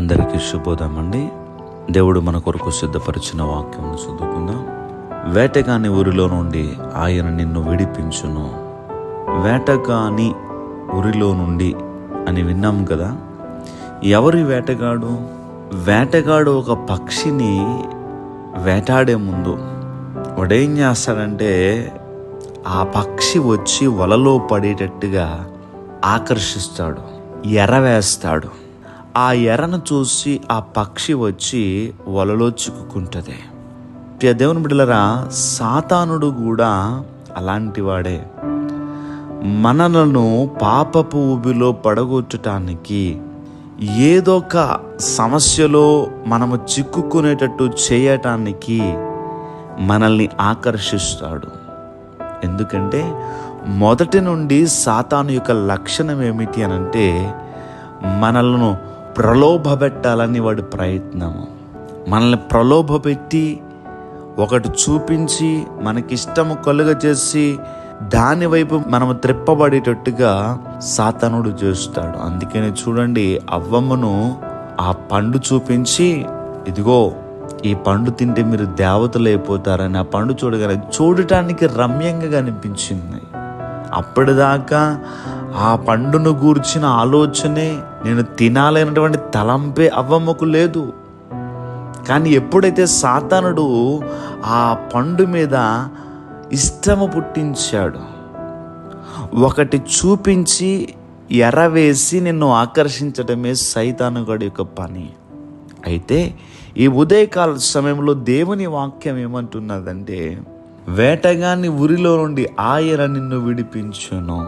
అందరికీ శుభోదయం అండి. దేవుడు మన కొరకు సిద్ధపరిచిన వాక్యం చదువుకుందాం. వేటగాని ఊరిలో నుండి ఆయన నిన్ను విడిపించును. వేటగాని ఊరిలో నుండి అని విన్నాం కదా. ఎవరి వేటగాడు? వేటగాడు ఒక పక్షిని వేటాడే ముందు వాడేం చేస్తాడంటే ఆ పక్షి వచ్చి వలలో పడేటట్టుగా ఆకర్షిస్తాడు, ఎర వేస్తాడు. ఆ ఎరను చూసి ఆ పక్షి వచ్చి వలలో చిక్కుకుంటుంది. దేవుని బిడ్డలారా, సాతానుడు కూడా అలాంటి వాడే. మనలను పాపపు ఊబిలో పడగొట్టడానికి ఏదో ఒక సమస్యలో మనము చిక్కుకునేటట్టు చేయటానికి మనల్ని ఆకర్షిస్తాడు. ఎందుకంటే మొదటి నుండి సాతాను యొక్క లక్షణం ఏమిటి అనంటే మనలను ప్రలోభపెట్టాలని వాడి ప్రయత్నము. మనల్ని ప్రలోభపెట్టి ఒకటి చూపించి మనకిష్టము కలుగజేసి దాని వైపు మనము త్రిప్పబడేటట్టుగా సాతానుడు చేస్తాడు. అందుకని చూడండి, అవ్వమ్మను ఆ పండు చూపించి, ఇదిగో ఈ పండు తింటే మీరు దేవతలు అయిపోతారని ఆ పండు చూడటానికి రమ్యంగా కనిపించింది. అప్పటిదాకా ఆ పండును గూర్చిన ఆలోచనే, నేను తినాలనేటువంటి తలంపే అవ్వమ్మకు లేదు. కానీ ఎప్పుడైతే సాతానుడు ఆ పండు మీద ఇష్టము పుట్టించాడు, ఒకటి చూపించి ఎరవేసి నిన్ను ఆకర్షించడమే సైతానుగాడి యొక్క పని. అయితే ఈ ఉదయకాల సమయంలో దేవుని వాక్యం ఏమంటున్నదంటే, వేటగాని ఊరిలో నుండి ఆయన నిన్ను విడిపించును.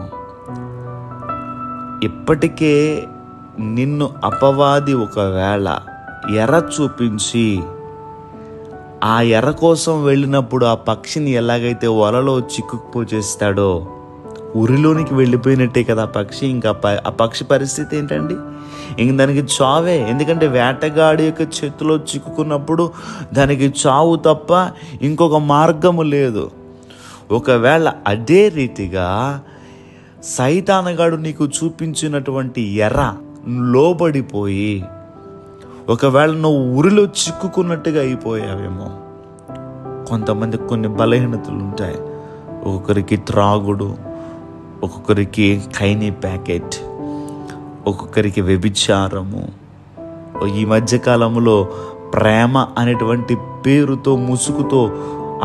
ఇప్పటికే నిన్ను అపవాది ఒకవేళ ఎర చూపించి ఆ ఎర కోసం వెళ్ళినప్పుడు ఆ పక్షిని ఎలాగైతే వలలో చిక్కుకుపోచేస్తాడో, ఉరిలోనికి వెళ్ళిపోయినట్టే కదా ఆ పక్షి. ఇంకా ఆ పక్షి పరిస్థితి ఏంటండి? ఇంక దానికి చావే. ఎందుకంటే వేటగాడి యొక్క చేతిలో చిక్కుకున్నప్పుడు దానికి చావు తప్ప ఇంకొక మార్గము లేదు. ఒకవేళ అదే రీతిగా సైతానగాడు నీకు చూపించినటువంటి ఎర్ర లోబడిపోయి ఒకవేళ నువ్వు ఉరిలో చిక్కుకున్నట్టుగా అయిపోయావేమో. కొంతమందికి కొన్ని బలహీనతలు ఉంటాయి. ఒక్కొక్కరికి త్రాగుడు, ఒక్కొక్కరికి ఖైనీ ప్యాకెట్, ఒక్కొక్కరికి వ్యభిచారము. ఈ మధ్యకాలంలో ప్రేమ అనేటువంటి పేరుతో ముసుగుతో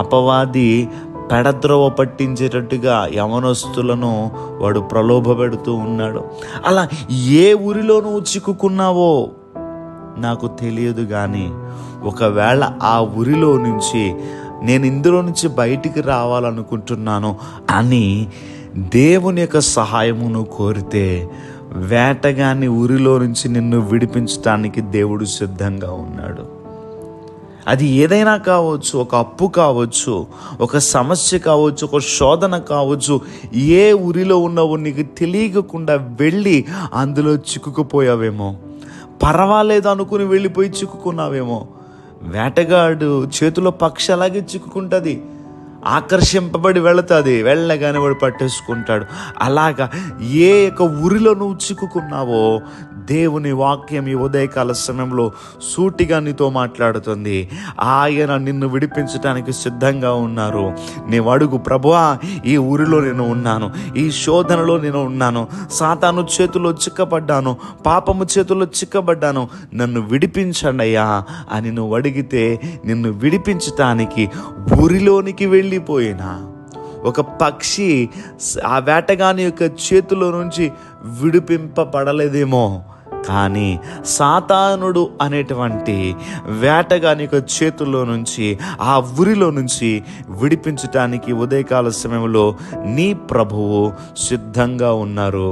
అపవాది పెడద్రోవ పట్టించేటట్టుగా యవనస్తులను వాడు ప్రలోభ పెడుతూ ఉన్నాడు. అలా ఏ ఊరిలో నువ్వు చిక్కుకున్నావో నాకు తెలియదు, కానీ ఒకవేళ ఆ ఊరిలో నుంచి నేను ఇందులో నుంచి బయటికి రావాలనుకుంటున్నాను అని దేవుని యొక్క సహాయమును కోరితే, వేటగాని ఊరిలో నుంచి నిన్ను విడిపించడానికి దేవుడు సిద్ధంగా ఉన్నాడు. అది ఏదైనా కావచ్చు, ఒక అప్పు కావచ్చు, ఒక సమస్య కావచ్చు, ఒక శోధన కావచ్చు. ఏ ఊరిలో ఉన్నావో నీకు తెలియకుండా వెళ్ళి అందులో చిక్కుకుపోయావేమో. పర్వాలేదు అనుకుని వెళ్ళిపోయి చిక్కుకున్నావేమో. వేటగాడు చేతిలో పక్షి అలాగే చిక్కుకుంటుంది, ఆకర్షింపబడి వెళుతుంది, వెళ్ళగానే వాడు పట్టేసుకుంటాడు. అలాగా ఏ యొక్క ఊరిలో నువ్వు చిక్కుకున్నావో దేవుని వాక్యం ఈ ఉదయకాల సమయంలో సూటిగా నీతో మాట్లాడుతుంది. ఆయన నిన్ను విడిపించడానికి సిద్ధంగా ఉన్నారు. నీవు అడుగు, ప్రభువా ఈ ఊరిలో నేను ఉన్నాను, ఈ శోధనలో నేను ఉన్నాను, సాతాను చేతిలో చిక్కబడ్డాను, పాపము చేతిలో చిక్కబడ్డాను, నన్ను విడిపించండి అయ్యా అని నువ్వు అడిగితే, నిన్ను విడిపించటానికి ఊరిలోనికి వెళ్ళిపోయినా ఒక పక్షి ఆ వేటగాని యొక్క చేతిలో నుంచి విడిపింపబడలేదేమో, కానీ సాతానుడు అనేటువంటి వేటగాని యొక్క చేతుల్లో నుంచి ఆ ఊరిలో నుంచి విడిపించటానికి ఉదయకాల సమయంలో నీ ప్రభువు సిద్ధంగా ఉన్నారు.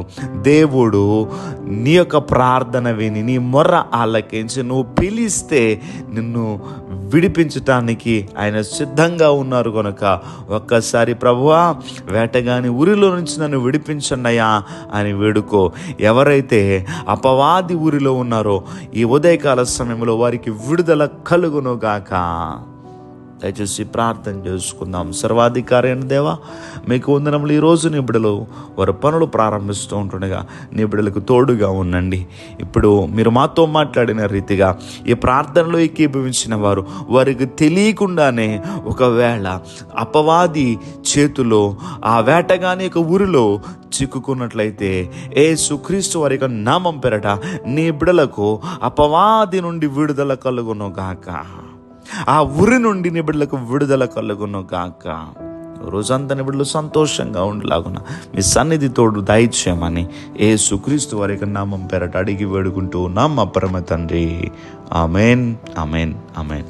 దేవుడు నీ యొక్క ప్రార్థన విని నీ మొర్ర ఆలకించి నువ్వు పిలిస్తే నిన్ను విడిపించటానికి ఆయన సిద్ధంగా ఉన్నారు. కనుక ఒక్కసారి ప్రభువా వేటగాని ఊరిలో నుంచి నన్ను విడిపించండియా అని వేడుకో. ఎవరైతే అపవాది ఊరిలో ఉన్నారో ఈ ఉదయకాల సమయంలో వారికి విడుదల కలుగును గాక. దయచేసి ప్రార్థన చేసుకుందాం. సర్వాధికారి అయిన దేవా, మీకు వందనములు. ఈరోజు నీ బిడ్డలు వారి పనులు ప్రారంభిస్తూ ఉంటుండగా నీ బిడ్డలకు తోడుగా ఉండండి. ఇప్పుడు మీరు మాతో మాట్లాడిన రీతిగా ఈ ప్రార్థనలో ఏకీభవించిన వారు వారికి తెలియకుండానే ఒకవేళ అపవాది చేతిలో ఆ వేటగాని యొక్క ఊరిలో చిక్కుకున్నట్లయితే యేసుక్రీస్తు వారి యొక్క నామం పేరట నీ బిడ్డలకు అపవాది నుండి విడుదల కలుగును గాక. ఆ ఉరి నుండి నీ బిడ్డలకు విడుదల కలుగును గాక. రోజంతా నీ బిడ్డలు సంతోషంగా ఉండేలాగున మీ సన్నిధి తోడు దయచేయమని యేసుక్రీస్తు వారి యొక్క నామం పేరట అడిగి వేడుకుంటూ ఉన్నాం మా పరమ తండ్రి. Amen, amen, amen.